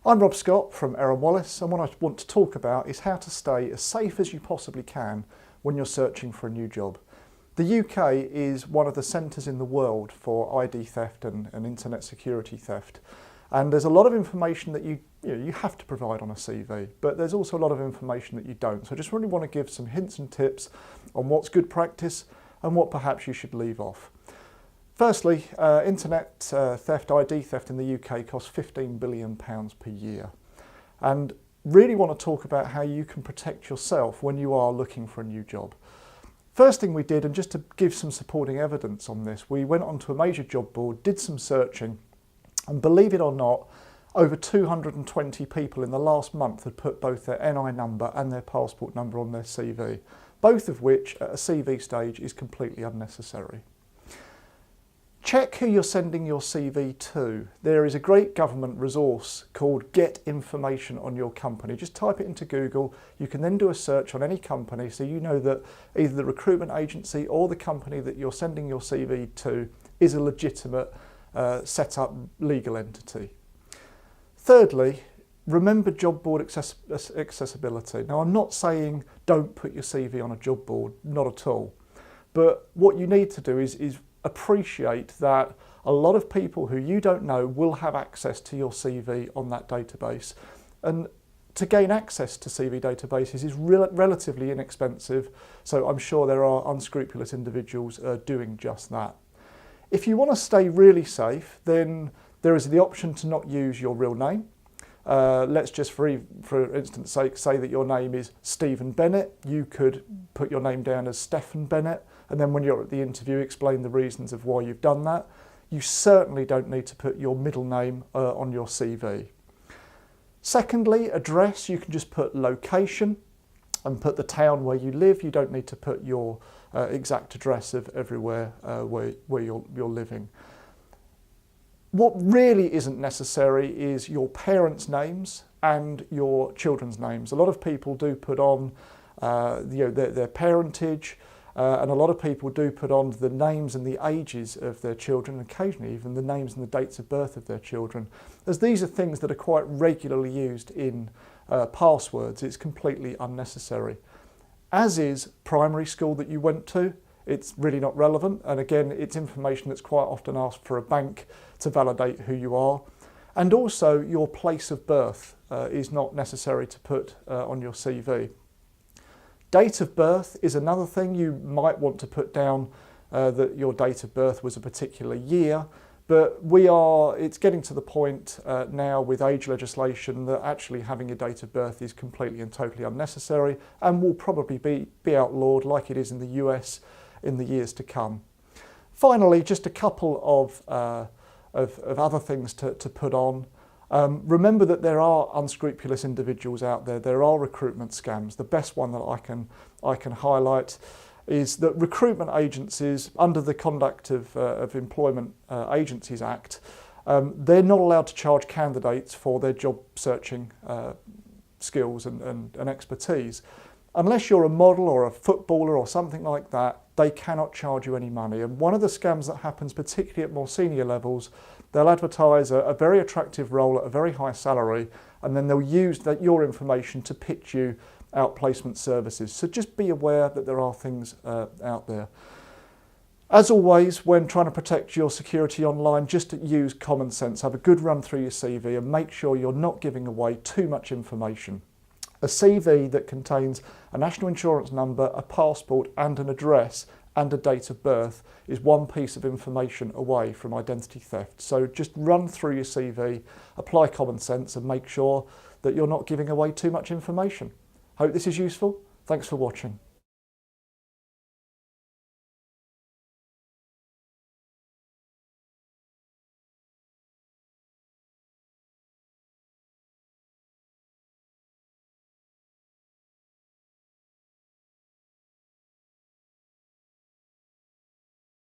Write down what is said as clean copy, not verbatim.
I'm Rob Scott from Aaron Wallis, and what I want to talk about is how to stay as safe as you possibly can when you're searching for a new job. The UK is one of the centres in the world for ID theft and internet security theft. And there's a lot of information that you have to provide on a CV, but there's also a lot of information that you don't. So I just really want to give some hints and tips on what's good practice and what perhaps you should leave off. Firstly, internet theft, ID theft in the UK costs £15 billion per year. And really want to talk about how you can protect yourself when you are looking for a new job. First thing we did, and just to give some supporting evidence on this, we went onto a major job board, did some searching, and believe it or not, over 220 people in the last month had put both their NI number and their passport number on their CV, both of which at a CV stage is completely unnecessary. Check who you're sending your CV to. There is a great government resource called Get Information on Your Company. Just type it into Google. You can then do a search on any company so you know that either the recruitment agency or the company that you're sending your CV to is a legitimate set up legal entity. Thirdly, remember job board accessibility. Now, I'm not saying don't put your CV on a job board, not at all. But what you need to do is appreciate that a lot of people who you don't know will have access to your CV on that database. And to gain access to CV databases is relatively inexpensive, so I'm sure there are unscrupulous individuals doing just that. If you want to stay really safe, then there is the option to not use your real name. Let's just, for instance sake, say that your name is Stephen Bennett. You could put your name down as Stephen Bennett, and then when you're at the interview, explain the reasons of why you've done that. You certainly don't need to put your middle name on your CV. Secondly, address, you can just put location and put the town where you live. You don't need to put your exact address of everywhere where you're living. What really isn't necessary is your parents' names and your children's names. A lot of people do put on their parentage, and a lot of people do put on the names and the ages of their children, and occasionally even the names and the dates of birth of their children. As these are things that are quite regularly used in passwords, it's completely unnecessary. As is primary school that you went to. It's really not relevant, and again, it's information that's quite often asked for a bank to validate who you are. And also your place of birth is not necessary to put on your CV. Date of birth is another thing. You might want to put down that your date of birth was a particular year, but it's getting to the point now with age legislation that actually having a date of birth is completely and totally unnecessary and will probably be outlawed like it is in the US in the years to come. Finally, just a couple of other things to put on. Remember that there are unscrupulous individuals out there. There are recruitment scams. The best one that I can highlight is that recruitment agencies, under the Conduct of Employment Agencies Act, they're not allowed to charge candidates for their job searching skills and expertise. Unless you're a model or a footballer or something like that, they cannot charge you any money. And one of the scams that happens, particularly at more senior levels, they'll advertise a very attractive role at a very high salary, and then they'll use your information to pitch you outplacement services. So just be aware that there are things out there. As always, when trying to protect your security online, just use common sense. Have a good run through your CV and make sure you're not giving away too much information. A CV that contains a national insurance number, a passport and an address and a date of birth is one piece of information away from identity theft. So just run through your CV, apply common sense and make sure that you're not giving away too much information. Hope this is useful. Thanks for watching.